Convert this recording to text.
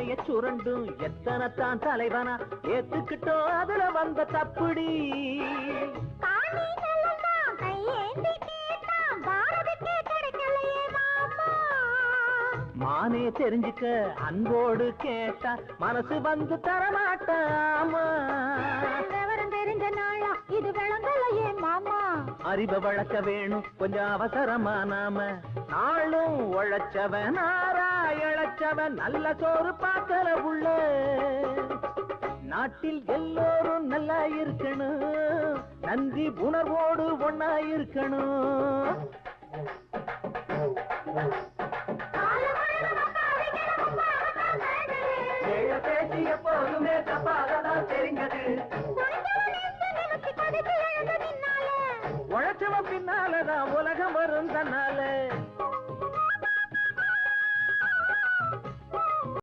தலைய சுரண்டும் எத்தனைத்தான் தலைவனா ஏத்துக்கிட்டோம் அதுல வந்த தப்புடி. மானே தெரிஞ்சுக்க அன்போடு கேட்டா மனசு வந்து தரமாட்டாமா. தெரிஞ்ச நாளா இது விளங்கலையே மாமா. அறிவை வளர்க்க வேணும் கொஞ்சம் அவசரமா நாம. நாளும் உழைச்சவன் நாரா இழைச்சவன் நல்ல சோறு பார்க்கல உள்ள. நாட்டில் எல்லோரும் நல்லா இருக்கணும், நன்றி உணர்வோடு ஒன்னா இருக்கணும்.